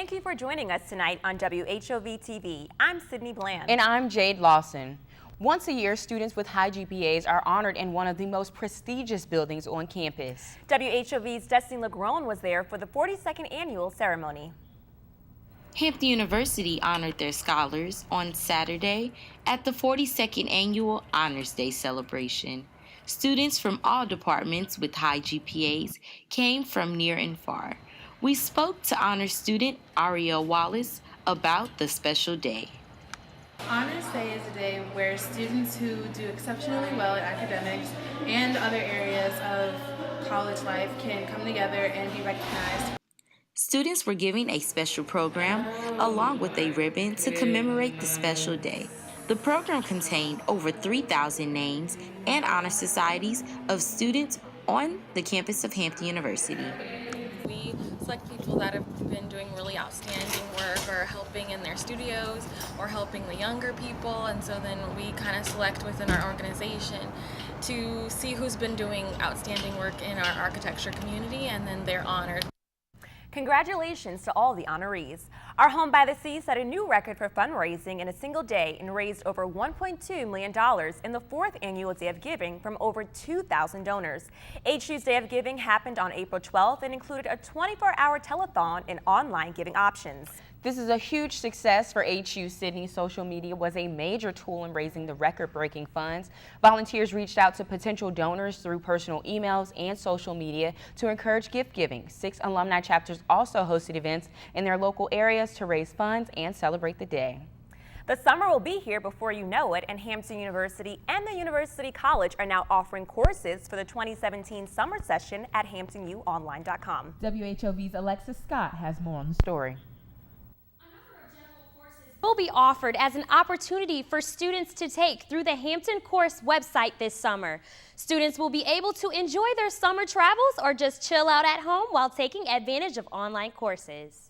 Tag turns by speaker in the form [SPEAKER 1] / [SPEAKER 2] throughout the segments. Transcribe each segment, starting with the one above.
[SPEAKER 1] Thank you for joining us tonight on WHOV-TV. I'm Sydney Bland.
[SPEAKER 2] And I'm Jade Lawson. Once a year, students with high GPAs are honored in one of the most prestigious buildings on campus.
[SPEAKER 1] WHOV's Destiny LeGrone was there for the 42nd annual ceremony.
[SPEAKER 3] Hampton University honored their scholars on Saturday at the 42nd Annual Honors Day celebration. Students from all departments with high GPAs came from near and far. We spoke to honors student Ariel Wallace about the special day.
[SPEAKER 4] Honors Day is a day where students who do exceptionally well in academics and other areas of college life can come together and be recognized.
[SPEAKER 3] Students were given a special program along with a ribbon to commemorate the special day. The program contained over 3,000 names and honor societies of students on the campus of Hampton University.
[SPEAKER 5] We select people that have been doing really outstanding work or helping in their studios or helping the younger people, and so then we kind of select within our organization to see who's been doing outstanding work in our architecture community, and then they're honored.
[SPEAKER 1] Congratulations to all the honorees. Our Home by the Sea set a new record for fundraising in a single day and raised over $1.2 million in the 4th annual Day of Giving from over 2,000 donors. HU's Day of Giving happened on April 12th and included a 24-hour telethon and online giving options.
[SPEAKER 2] This is a huge success for HU. Sydney. Social media was a major tool in raising the record-breaking funds. Volunteers reached out to potential donors through personal emails and social media to encourage gift giving. 6 alumni chapters also hosted events in their local areas to raise funds and celebrate the day.
[SPEAKER 1] The summer will be here before you know it, and Hampton University and the University College are now offering courses for the 2017 summer session at hamptonyuonline.com.
[SPEAKER 6] WHOV's Alexis Scott has more on the story.
[SPEAKER 7] Will be offered as an opportunity for students to take through the Hampton Course website this summer. Students will be able to enjoy their summer travels or just chill out at home while taking advantage of online courses.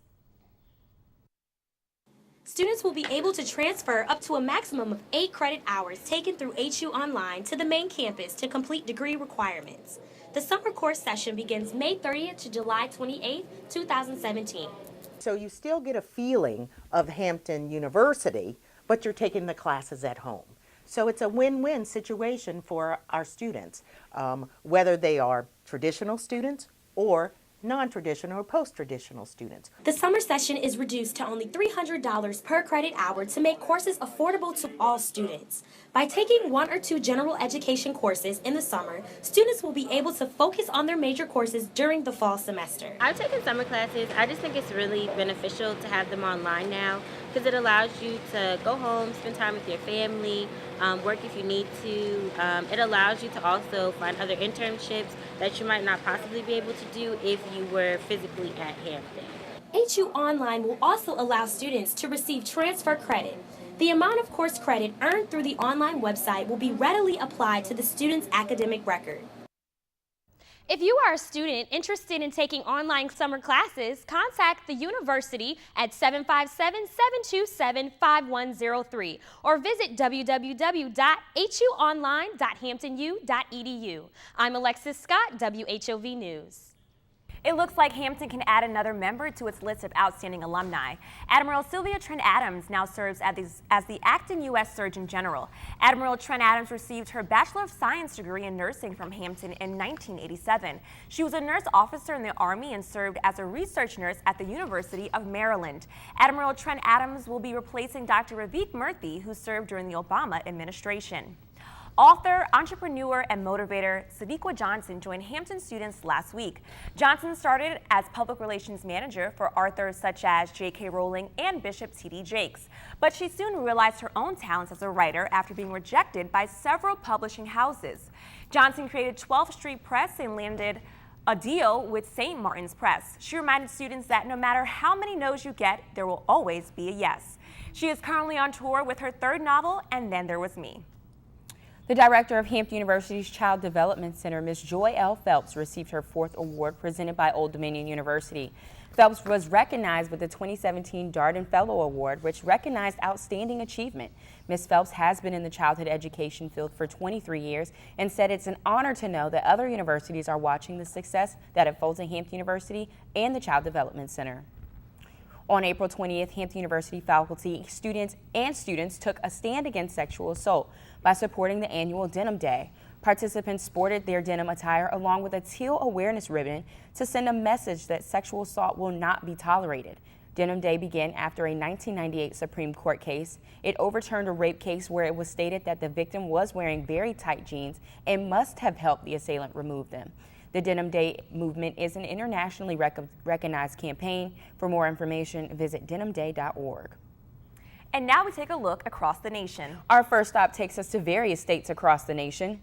[SPEAKER 7] Students will be able to transfer up to a maximum of 8 credit hours taken through HU Online to the main campus to complete degree requirements. The summer course session begins May 30th to July 28th, 2017.
[SPEAKER 8] So you still get a feeling of Hampton University, but you're taking the classes at home. So it's a win-win situation for our students, whether they are traditional students or non-traditional or post-traditional students.
[SPEAKER 7] The summer session is reduced to only $300 per credit hour to make courses affordable to all students. By taking 1 or 2 general education courses in the summer, students will be able to focus on their major courses during the fall semester.
[SPEAKER 9] I've taken summer classes. I just think it's really beneficial to have them online now because it allows you to go home, spend time with your family, work if you need to. It allows you to also find other internships that you might not possibly be able to do if you were physically at Hampton.
[SPEAKER 7] HU Online will also allow students to receive transfer credit. The amount of course credit earned through the online website will be readily applied to the student's academic record. If you are a student interested in taking online summer classes, contact the university at 757-727-5103 or visit www.huonline.hamptonu.edu. I'm Alexis Scott, WHOV News.
[SPEAKER 1] It looks like Hampton can add another member to its list of outstanding alumni. Admiral Sylvia Trent Adams now serves as the acting U.S. Surgeon General. Admiral Trent Adams received her Bachelor of Science degree in nursing from Hampton in 1987. She was a nurse officer in the Army and served as a research nurse at the University of Maryland. Admiral Trent Adams will be replacing Dr. Ravik Murthy, who served during the Obama administration. Author, entrepreneur, and motivator Sadiqa Johnson joined Hampton students last week. Johnson started as public relations manager for authors such as J.K. Rowling and Bishop T.D. Jakes, but she soon realized her own talents as a writer after being rejected by several publishing houses. Johnson created 12th Street Press and landed a deal with St. Martin's Press. She reminded students that no matter how many no's you get, there will always be a yes. She is currently on tour with her 3rd novel, And Then There Was Me.
[SPEAKER 2] The director of Hampton University's Child Development Center, Ms. Joy L. Phelps, received her 4th award presented by Old Dominion University. Phelps was recognized with the 2017 Darden Fellow Award, which recognized outstanding achievement. Ms. Phelps has been in the childhood education field for 23 years and said it's an honor to know that other universities are watching the success that unfolds at Hampton University and the Child Development Center. On April 20th, Hampton University faculty, students took a stand against sexual assault by supporting the annual Denim Day. Participants sported their denim attire along with a teal awareness ribbon to send a message that sexual assault will not be tolerated. Denim Day began after a 1998 Supreme Court case. It overturned a rape case where it was stated that the victim was wearing very tight jeans and must have helped the assailant remove them. The Denim Day movement is an internationally recognized campaign. For more information, visit denimday.org.
[SPEAKER 1] And now we take a look across the nation.
[SPEAKER 2] Our first stop takes us to various states across the nation.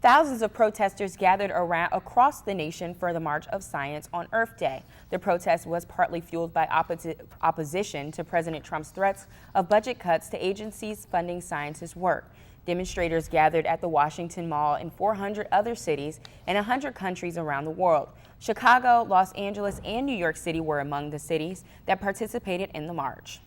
[SPEAKER 2] Thousands of protesters gathered across the nation for the March of Science on Earth Day. The protest was partly fueled by opposition to President Trump's threats of budget cuts to agencies funding scientists' work. Demonstrators gathered at the Washington Mall in 400 other cities in 100 countries around the world. Chicago, Los Angeles, and New York City were among the cities that participated in the march.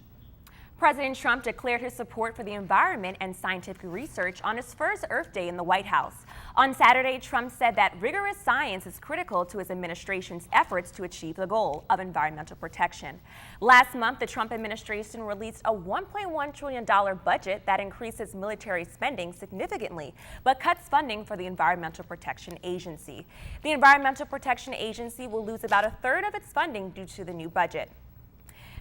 [SPEAKER 1] President Trump declared his support for the environment and scientific research on his first Earth Day in the White House. On Saturday, Trump said that rigorous science is critical to his administration's efforts to achieve the goal of environmental protection. Last month, the Trump administration released a $1.1 trillion budget that increases military spending significantly, but cuts funding for the Environmental Protection Agency. The Environmental Protection Agency will lose about a third of its funding due to the new budget.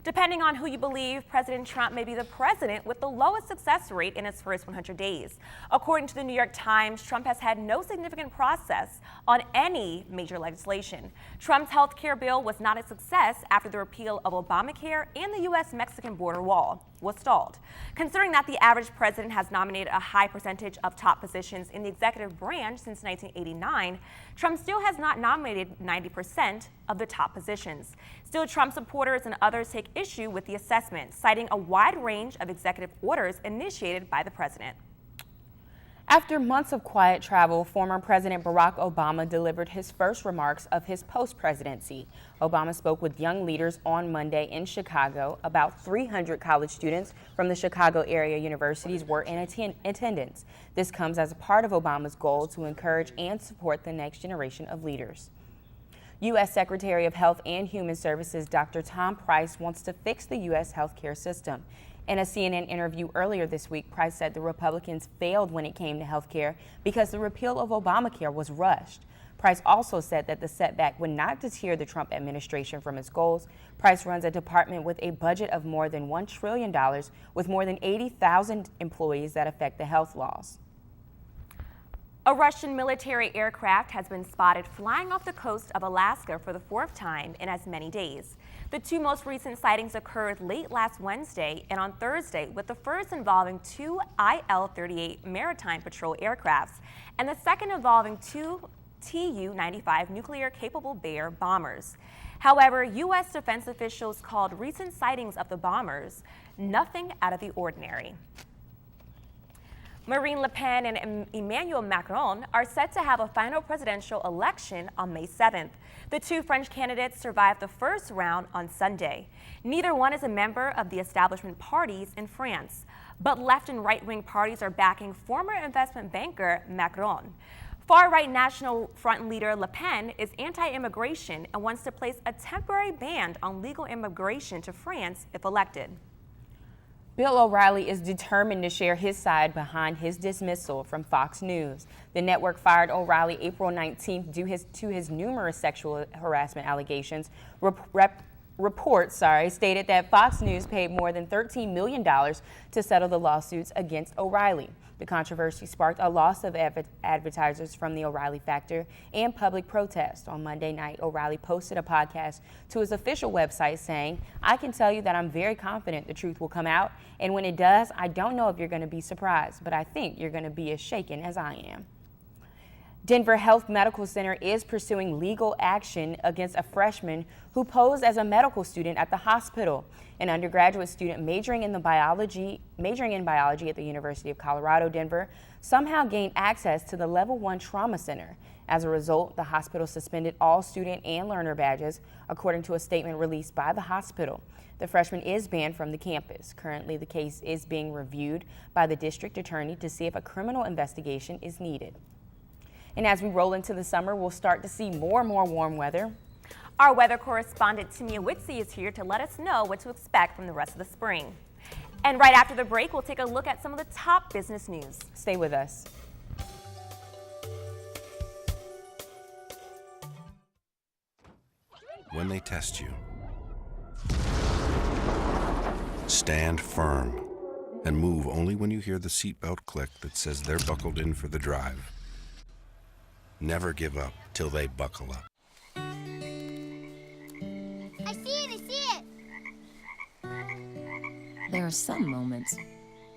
[SPEAKER 1] Depending on who you believe, President Trump may be the president with the lowest success rate in his first 100 days. According to the New York Times, Trump has had no significant process on any major legislation. Trump's health care bill was not a success after the repeal of Obamacare and the U.S.-Mexican border wall was stalled. Considering that the average president has nominated a high percentage of top positions in the executive branch since 1989, Trump still has not nominated 90% of the top positions. Still, Trump supporters and others take issue with the assessment, citing a wide range of executive orders initiated by the president.
[SPEAKER 2] After months of quiet travel, former President Barack Obama delivered his first remarks of his post-presidency. Obama spoke with young leaders on Monday in Chicago. About 300 college students from the Chicago area universities were in attendance. This comes as a part of Obama's goal to encourage and support the next generation of leaders. U.S. Secretary of Health and Human Services Dr. Tom Price wants to fix the U.S. healthcare system. In a CNN interview earlier this week, Price said the Republicans failed when it came to health care because the repeal of Obamacare was rushed. Price also said that the setback would not deter the Trump administration from its goals. Price runs a department with a budget of more than $1 trillion, with more than 80,000 employees that affect the health laws.
[SPEAKER 1] A Russian military aircraft has been spotted flying off the coast of Alaska for the fourth time in as many days. The two most recent sightings occurred late last Wednesday and on Thursday, with the first involving two IL-38 maritime patrol aircrafts and the second involving two Tu-95 nuclear-capable Bear bombers. However, U.S. defense officials called recent sightings of the bombers nothing out of the ordinary. Marine Le Pen and Emmanuel Macron are set to have a final presidential election on May 7th. The two French candidates survived the first round on Sunday. Neither one is a member of the establishment parties in France, but left and right-wing parties are backing former investment banker Macron. Far-right National Front leader Le Pen is anti-immigration and wants to place a temporary ban on legal immigration to France if elected.
[SPEAKER 2] Bill O'Reilly is determined to share his side behind his dismissal from Fox News. The network fired O'Reilly April 19th due to his numerous sexual harassment allegations. Reports stated that Fox News paid more than $13 million to settle the lawsuits against O'Reilly. The controversy sparked a loss of advertisers from the O'Reilly factor and public protest. On Monday night, O'Reilly posted a podcast to his official website saying, "I can tell you that I'm very confident the truth will come out, and when it does, I don't know if you're going to be surprised, but I think you're going to be as shaken as I am." Denver Health Medical Center is pursuing legal action against a freshman who posed as a medical student at the hospital. An undergraduate student majoring in biology at the University of Colorado, Denver, somehow gained access to the Level 1 Trauma Center. As a result, the hospital suspended all student and learner badges, according to a statement released by the hospital. The freshman is banned from the campus. Currently, the case is being reviewed by the district attorney to see if a criminal investigation is needed. And as we roll into the summer, we'll start to see more and more warm weather.
[SPEAKER 1] Our weather correspondent Timia Witsi is here to let us know what to expect from the rest of the spring. And right after the break, we'll take a look at some of the top business news.
[SPEAKER 2] Stay with us.
[SPEAKER 10] When they test you, stand firm and move only when you hear the seatbelt click that says they're buckled in for the drive. Never give up till they buckle up.
[SPEAKER 11] I see it!
[SPEAKER 12] There are some moments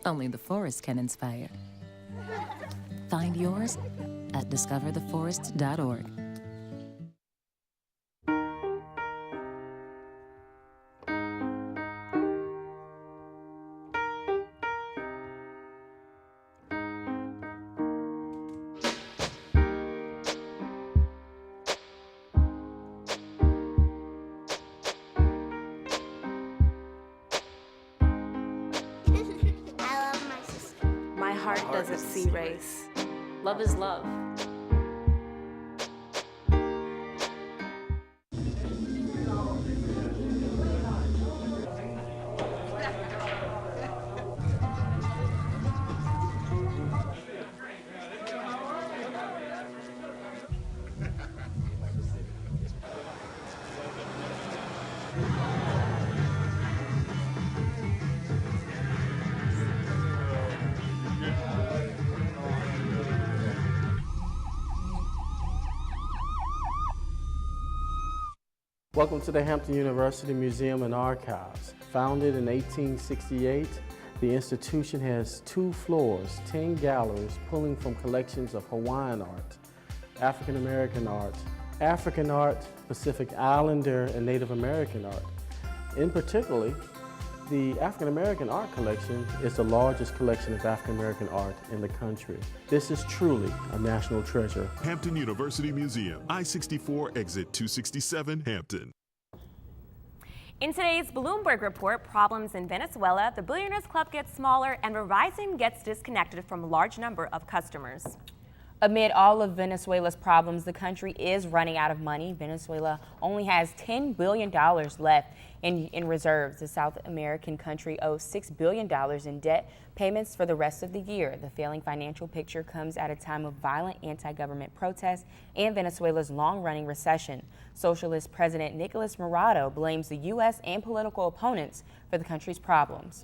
[SPEAKER 12] only the forest can inspire. Find yours at discovertheforest.org.
[SPEAKER 13] Heart doesn't see race. Love is love.
[SPEAKER 14] Welcome to the Hampton University Museum and Archives. Founded in 1868, the institution has 2 floors, 10 galleries pulling from collections of Hawaiian art, African American art, Pacific Islander, and Native American art. In particular, the African American art collection is the largest collection of African American art in the country. This is truly a national treasure.
[SPEAKER 15] Hampton University Museum, I-64, exit 267, Hampton.
[SPEAKER 1] In today's Bloomberg report, problems in Venezuela, the Billionaires Club gets smaller and Verizon gets disconnected from a large number of customers.
[SPEAKER 2] Amid all of Venezuela's problems, the country is running out of money. Venezuela only has $10 billion left in reserves. The South American country owes $6 billion in debt payments for the rest of the year. The failing financial picture comes at a time of violent anti-government protests and Venezuela's long-running recession. Socialist President Nicolas Maduro blames the U.S. and political opponents for the country's problems.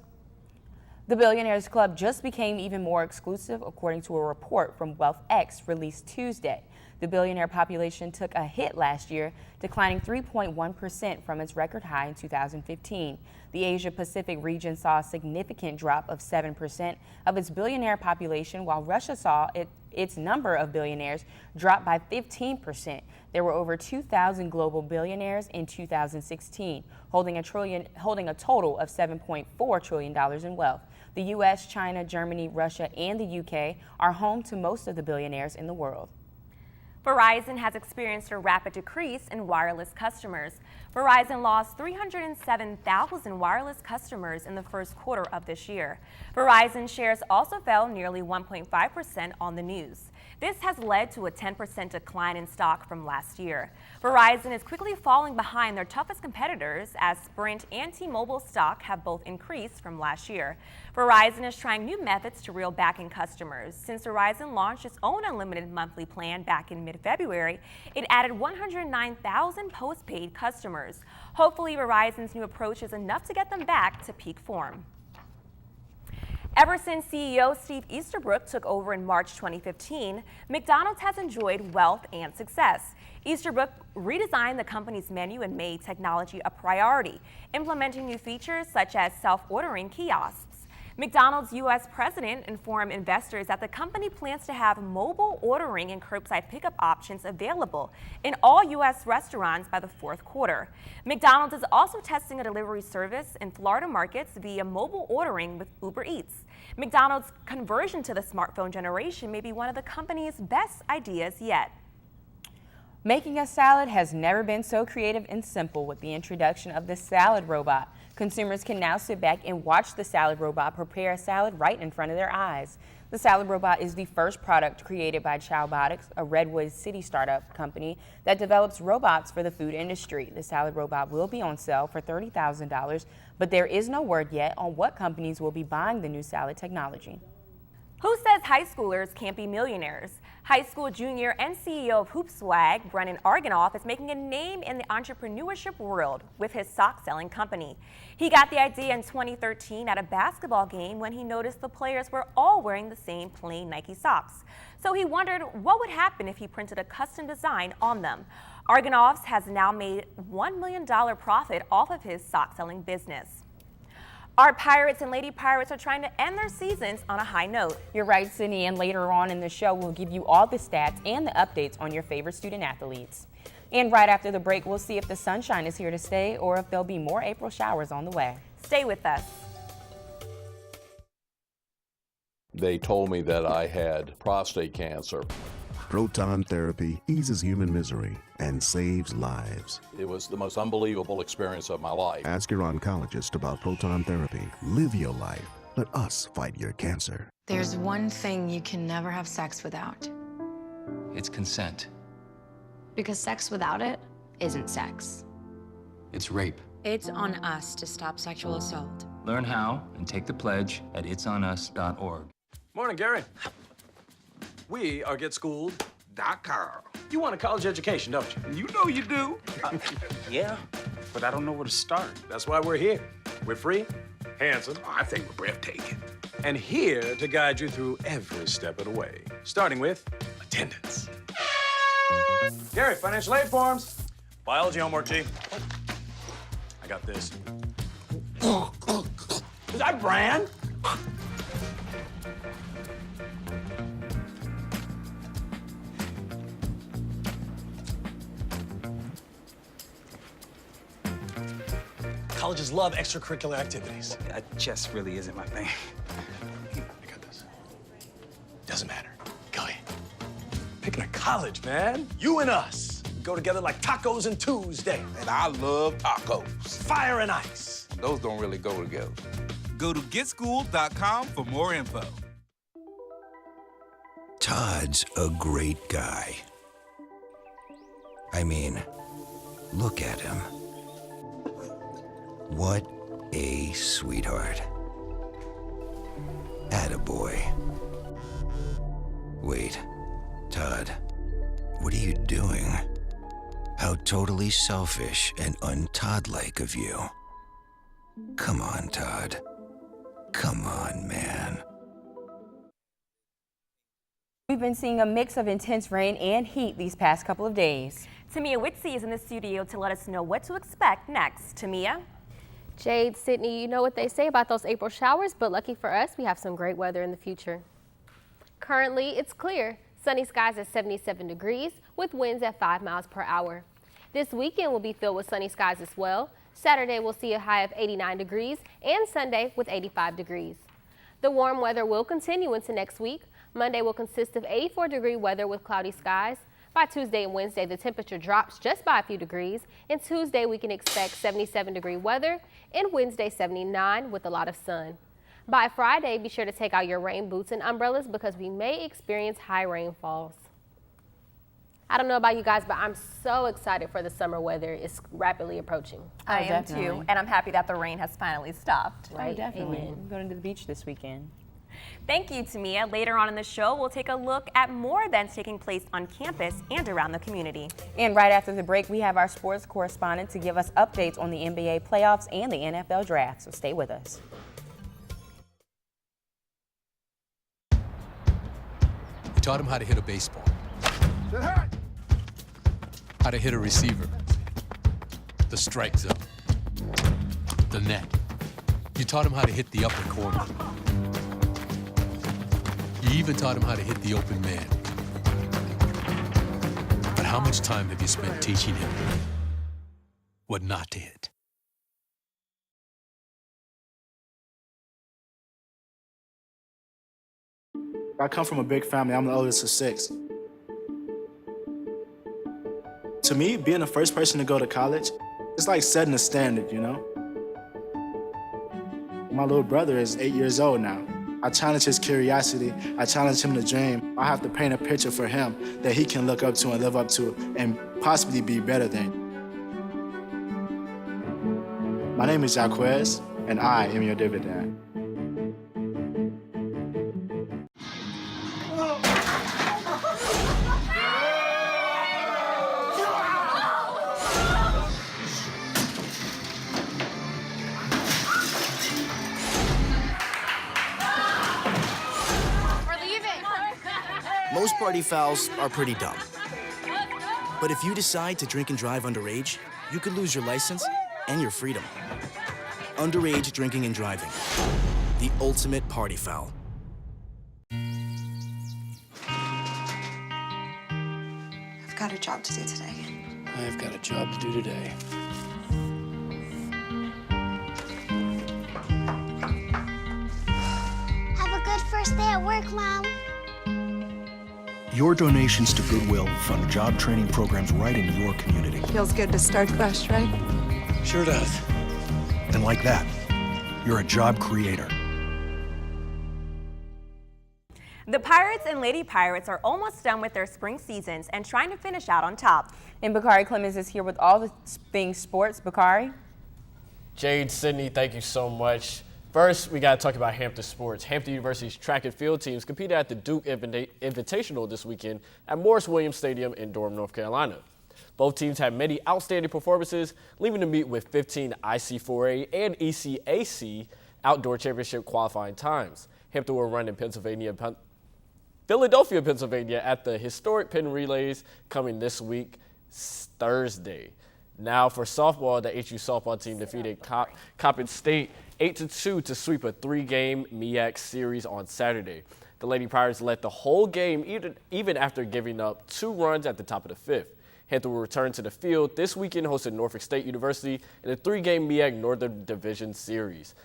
[SPEAKER 2] The Billionaires Club just became even more exclusive, according to a report from WealthX released Tuesday. The billionaire population took a hit last year, declining 3.1% from its record high in 2015. The Asia-Pacific region saw a significant drop of 7% of its billionaire population, while Russia saw its number of billionaires drop by 15%. There were over 2,000 global billionaires in 2016, holding a total of $7.4 trillion in wealth. The U.S., China, Germany, Russia, and the U.K. are home to most of the billionaires in the world.
[SPEAKER 1] Verizon has experienced a rapid decrease in wireless customers. Verizon lost 307,000 wireless customers in the first quarter of this year. Verizon shares also fell nearly 1.5% on the news. This has led to a 10% decline in stock from last year. Verizon is quickly falling behind their toughest competitors as Sprint and T-Mobile stock have both increased from last year. Verizon is trying new methods to reel back in customers. Since Verizon launched its own unlimited monthly plan back in mid-February, it added 109,000 postpaid customers. Hopefully, Verizon's new approach is enough to get them back to peak form. Ever since CEO Steve Easterbrook took over in March 2015, McDonald's has enjoyed wealth and success. Easterbrook redesigned the company's menu and made technology a priority, implementing new features such as self-ordering kiosks. McDonald's U.S. president informed investors that the company plans to have mobile ordering and curbside pickup options available in all U.S. restaurants by the fourth quarter. McDonald's is also testing a delivery service in Florida markets via mobile ordering with Uber Eats. McDonald's conversion to the smartphone generation may be one of the company's best ideas yet.
[SPEAKER 2] Making a salad has never been so creative and simple with the introduction of the salad robot. Consumers can now sit back and watch the salad robot prepare a salad right in front of their eyes. The salad robot is the first product created by Chowbotics, a Redwood City startup company that develops robots for the food industry. The salad robot will be on sale for $30,000, but there is no word yet on what companies will be buying the new salad technology.
[SPEAKER 1] Who says high schoolers can't be millionaires? High school junior and CEO of Hoop Swag, Brennan Arganoff, is making a name in the entrepreneurship world with his sock-selling company. He got the idea in 2013 at a basketball game when he noticed the players were all wearing the same plain Nike socks. So he wondered what would happen if he printed a custom design on them. Arganoff has now made $1 million profit off of his sock-selling business. Our Pirates and Lady Pirates are trying to end their seasons on a high note.
[SPEAKER 2] You're right, Sydney, and later on in the show, we'll give you all the stats and the updates on your favorite student athletes. And right after the break, we'll see if the sunshine is here to stay or if there'll be more April showers on the way.
[SPEAKER 1] Stay with us.
[SPEAKER 11] They told me that I had prostate cancer.
[SPEAKER 16] Proton therapy eases human misery and saves lives.
[SPEAKER 11] It was the most unbelievable experience of my life.
[SPEAKER 16] Ask your oncologist about proton therapy. Live your life. Let us fight your cancer.
[SPEAKER 17] There's one thing you can never have sex without.
[SPEAKER 18] It's consent.
[SPEAKER 17] Because sex without it isn't sex.
[SPEAKER 18] It's rape.
[SPEAKER 17] It's on us to stop sexual assault.
[SPEAKER 18] Learn how and take the pledge at itsonus.org.
[SPEAKER 19] Morning, Gary. We are GetSchooled.com. You want a college education, don't you?
[SPEAKER 20] You know you do.
[SPEAKER 19] Yeah, but I don't know where to start. That's why we're here. We're free, handsome.
[SPEAKER 20] I think we're breathtaking.
[SPEAKER 19] And here to guide you through every step of the way, starting with attendance. Gary, financial aid forms. Biology homework, G. I got this. Is that Bran?
[SPEAKER 20] Colleges love extracurricular activities.
[SPEAKER 19] Chess really isn't my thing. I got this. Doesn't matter. Go ahead. Picking a college, man. You and us go together like tacos and Tuesday.
[SPEAKER 20] And I love tacos.
[SPEAKER 19] Fire and ice.
[SPEAKER 20] Those don't really go together.
[SPEAKER 21] Go to GetSchooled.com for more info.
[SPEAKER 22] Todd's a great guy. I mean, look at him. What a sweetheart. Attaboy. Wait, Todd, what are you doing? How totally selfish and un-Todd-like of you. Come on, Todd. Come on, man.
[SPEAKER 2] We've been seeing a mix of intense rain and heat these past couple of days.
[SPEAKER 1] Tamia Whitsey is in the studio to let us know what to expect next. Tamia?
[SPEAKER 23] Jade, Sydney, you know what they say about those April showers, but lucky for us, we have some great weather in the future. Currently, it's clear. Sunny skies at 77 degrees with winds at 5 miles per hour. This weekend will be filled with sunny skies as well. Saturday will see a high of 89 degrees and Sunday with 85 degrees. The warm weather will continue into next week. Monday will consist of 84-degree weather with cloudy skies. By Tuesday and Wednesday, the temperature drops just by a few degrees. And Tuesday, we can expect 77-degree weather, and Wednesday, 79 with a lot of sun. By Friday, be sure to take out your rain boots and umbrellas because we may experience high rainfalls. I don't know about you guys, but I'm so excited for the summer weather. It's rapidly approaching.
[SPEAKER 1] I am too, and I'm happy that the rain has finally stopped.
[SPEAKER 2] Right? Oh, definitely. I'm going to the beach this weekend.
[SPEAKER 1] Thank you, Tamia. Later on in the show, we'll take a look at more events taking place on campus and around the community.
[SPEAKER 2] And right after the break, we have our sports correspondent to give us updates on the NBA playoffs and the NFL draft, so stay with us.
[SPEAKER 24] We taught him how to hit a baseball, how to hit a receiver, the strike zone, the net. You taught him how to hit the upper corner. You even taught him how to hit the open man. But how much time have you spent teaching him what not to hit?
[SPEAKER 25] I come from a big family. I'm the oldest of 6.
[SPEAKER 3] To me, being the first person to go to college, it's like setting a standard, you know? My little brother is 8 years old now. I challenge his curiosity. I challenge him to dream. I have to paint a picture for him that he can look up to and live up to and possibly be better than. My name is Jaquez, and I am your dividend.
[SPEAKER 4] Most party fouls are pretty dumb. But if you decide to drink and drive underage, you could lose your license and your freedom. Underage drinking and driving. The ultimate party foul.
[SPEAKER 5] I've got a job to do today.
[SPEAKER 24] I've got a job to do today.
[SPEAKER 6] Have a good first day at work, Mom.
[SPEAKER 16] Your donations to Goodwill fund job training programs right in your community.
[SPEAKER 5] Feels good to start fresh, right?
[SPEAKER 16] Sure does. And like that, you're a job creator.
[SPEAKER 1] The Pirates and Lady Pirates are almost done with their spring seasons and trying to finish out on top.
[SPEAKER 2] And Bakari Clemmons is here with all the things sports. Bakari?
[SPEAKER 25] Jade, Sydney, thank you so much. First, we got to talk about Hampton sports. Hampton University's track and field teams competed at the Duke Invitational this weekend at Morris Williams Stadium in Durham, North Carolina. Both teams had many outstanding performances, leaving the meet with 15 IC4A and ECAC outdoor championship qualifying times. Hampton will run in Philadelphia, Pennsylvania at the historic Penn Relays coming this week, Thursday. Now for softball, the HU softball team defeated Coppin State 8-2 to sweep a 3-game MEAC series on Saturday. The Lady Pirates led the whole game even after giving up 2 runs at the top of the 5th. Hampton will return to the field this weekend hosting Norfolk State University in a 3-game MEAC Northern Division series.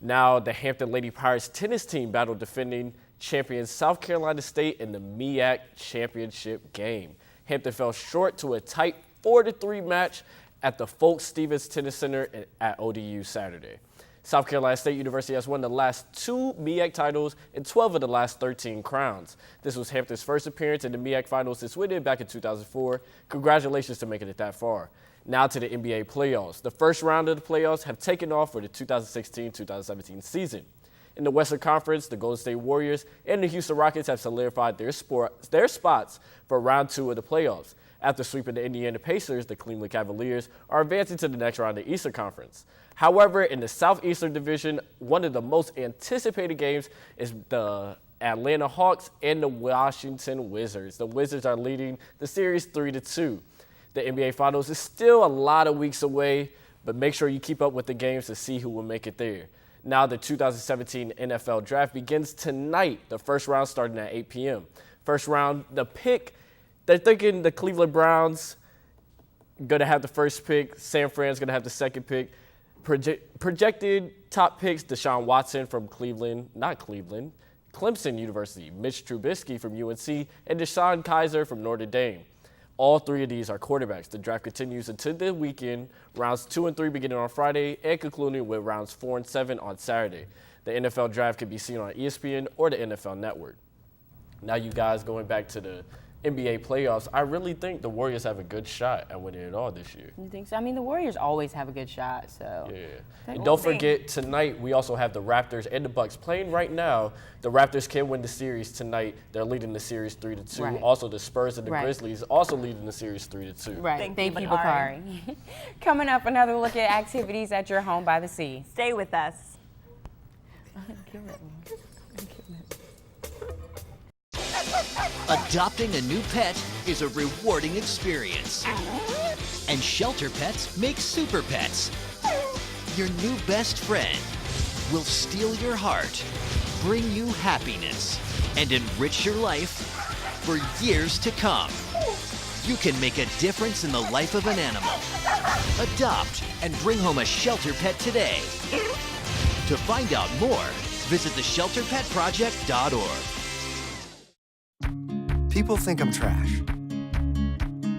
[SPEAKER 25] Now the Hampton Lady Pirates tennis team battled defending champions South Carolina State in the MEAC championship game. Hampton fell short to a tight 4-3 match at the Folk Stevens Tennis Center at ODU Saturday. South Carolina State University has won the last 2 MEAC titles and 12 of the last 13 crowns. This was Hampton's first appearance in the MEAC finals since winning back in 2004. Congratulations to making it that far. Now to the NBA playoffs. The first round of the playoffs have taken off for the 2016-2017 season. In the Western Conference, the Golden State Warriors and the Houston Rockets have solidified their spots for round 2 of the playoffs. After sweeping the Indiana Pacers, the Cleveland Cavaliers are advancing to the next round of the Eastern Conference. However, in the Southeastern Division, one of the most anticipated games is the Atlanta Hawks and the Washington Wizards. The Wizards are leading the series 3-2. The NBA Finals is still a lot of weeks away, but make sure you keep up with the games to see who will make it there. Now the 2017 NFL Draft begins tonight, the first round starting at 8 p.m. First round, the pick, they're thinking the Cleveland Browns going to have the first pick. San Fran's going to have the second pick. Projected top picks, Deshaun Watson from Clemson University, Mitch Trubisky from UNC, and Deshaun Kaiser from Notre Dame. All 3 of these are quarterbacks. The draft continues until the weekend, rounds 2 and 3 beginning on Friday and concluding with rounds 4 and 7 on Saturday. The NFL Draft can be seen on ESPN or the NFL Network. Now you guys going back to the NBA playoffs, I really think the Warriors have a good shot at winning it all this year.
[SPEAKER 2] You think so? I mean, the Warriors always have a good shot, so.
[SPEAKER 25] Yeah. And don't forget, tonight we also have the Raptors and the Bucks playing right now. The Raptors can win the series tonight. They're leading the series 3-2.
[SPEAKER 2] Right.
[SPEAKER 25] Also, the Spurs and the Grizzlies also leading the series 3-2.
[SPEAKER 2] Right. Thank you, Bakari. Coming up, another look at activities at your home by the sea.
[SPEAKER 1] Stay with us.
[SPEAKER 26] Adopting a new pet is a rewarding experience. And shelter pets make super pets. Your new best friend will steal your heart, bring you happiness, and enrich your life for years to come. You can make a difference in the life of an animal. Adopt and bring home a shelter pet today. To find out more, visit theshelterpetproject.org.
[SPEAKER 27] People think I'm trash,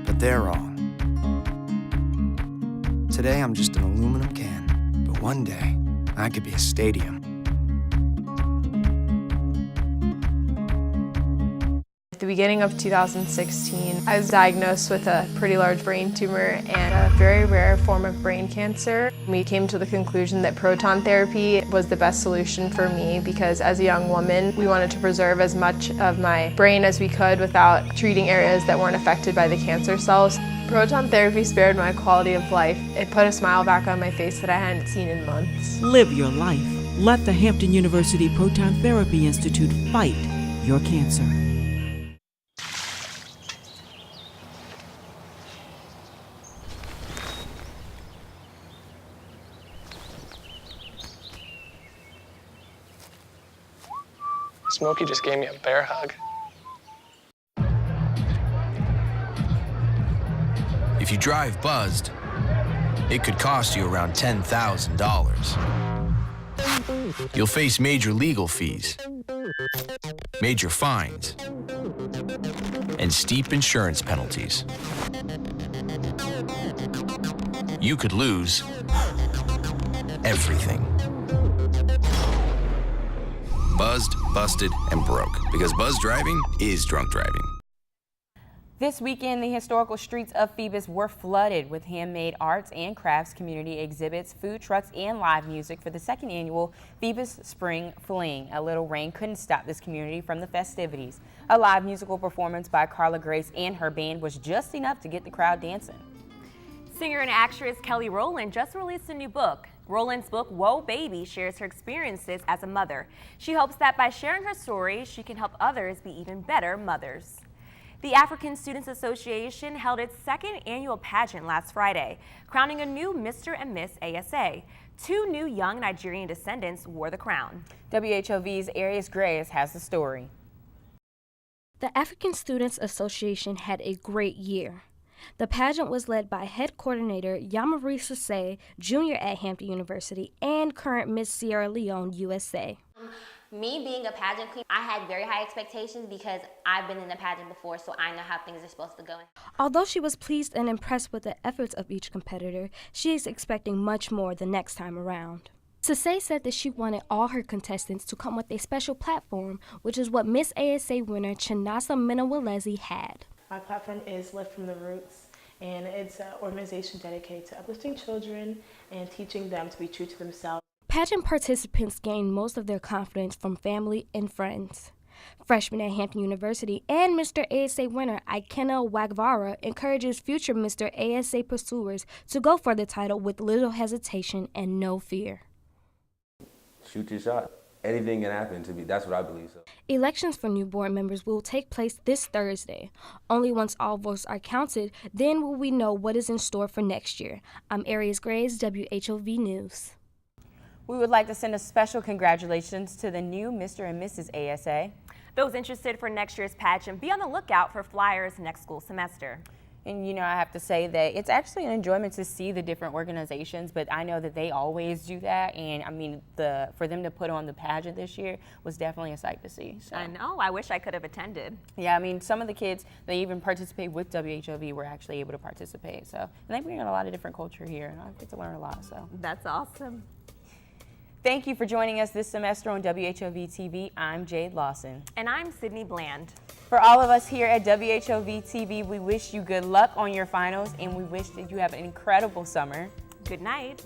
[SPEAKER 27] but they're wrong.
[SPEAKER 7] Today, I'm just an aluminum can. But one day, I could be a stadium.
[SPEAKER 8] At the beginning of 2016, I was diagnosed with a pretty large brain tumor and a very rare form of brain cancer. We came to the conclusion that proton therapy was the best solution for me because as a young woman, we wanted to preserve as much of my brain as we could without treating areas that weren't affected by the cancer cells. Proton therapy spared my quality of life. It put a smile back on my face that I hadn't seen in months.
[SPEAKER 9] Live your life. Let the Hampton University Proton Therapy Institute fight your cancer.
[SPEAKER 10] Smokey just gave me a bear hug.
[SPEAKER 22] If you drive buzzed, it could cost you around $10,000. You'll face major legal fees, major fines, and steep insurance penalties. You could lose everything. Buzzed, busted, and broke. Because buzz driving is drunk driving.
[SPEAKER 2] This weekend, the historical streets of Phoebus were flooded with handmade arts and crafts, community exhibits, food trucks, and live music for the second annual Phoebus Spring Fling. A little rain couldn't stop this community from the festivities. A live musical performance by Carla Grace and her band was just enough to get the crowd dancing.
[SPEAKER 1] Singer and actress Kelly Rowland just released a new book. Rowland's book, Whoa Baby, shares her experiences as a mother. She hopes that by sharing her story, she can help others be even better mothers. The African Students Association held its second annual pageant last Friday, crowning a new Mr. and Miss ASA. Two new young Nigerian descendants wore the crown.
[SPEAKER 2] WHOV's Arius Grace has the story.
[SPEAKER 12] The African Students Association had a great year. The pageant was led by head coordinator Yamari Sase, junior at Hampton University, and current Miss Sierra Leone, USA.
[SPEAKER 13] Me being a pageant queen, I had very high expectations because I've been in a pageant before, so I know how things are supposed to go.
[SPEAKER 12] Although she was pleased and impressed with the efforts of each competitor, she is expecting much more the next time around. Sase said that she wanted all her contestants to come with a special platform, which is what Miss ASA winner Chinasa Minawalezi had.
[SPEAKER 27] My platform is Lift from the Roots, and it's an organization dedicated to uplifting children and teaching them to be true to themselves.
[SPEAKER 12] Pageant participants gained most of their confidence from family and friends. Freshman at Hampton University and Mr. ASA winner Ikena Wagvara encourages future Mr. ASA pursuers to go for the title with little hesitation and no fear.
[SPEAKER 28] Shoot your shot. Anything can happen to me. That's what I believe. So.
[SPEAKER 12] Elections for new board members will take place this Thursday. Only once all votes are counted, then will we know what is in store for next year. I'm Arius Grace, WHOV News.
[SPEAKER 2] We would like to send a special congratulations to the new Mr. and Mrs. ASA.
[SPEAKER 1] Those interested for next year's pageant, be on the lookout for flyers next school semester.
[SPEAKER 2] And you know, I have to say that it's actually an enjoyment to see the different organizations, but I know that they always do that. And I mean, for them to put on the pageant this year was definitely a sight to see. So.
[SPEAKER 1] I know, I wish I could have attended.
[SPEAKER 2] Yeah, I mean, some of the kids, they even participate with WHOV were actually able to participate. So, and they bring in a lot of different culture here, and I get to learn a lot, so.
[SPEAKER 1] That's awesome.
[SPEAKER 2] Thank you for joining us this semester on WHOV TV. I'm Jade Lawson.
[SPEAKER 1] And I'm Sydney Bland.
[SPEAKER 2] For all of us here at WHOV TV, we wish you good luck on your finals, and we wish that you have an incredible summer.
[SPEAKER 1] Good night.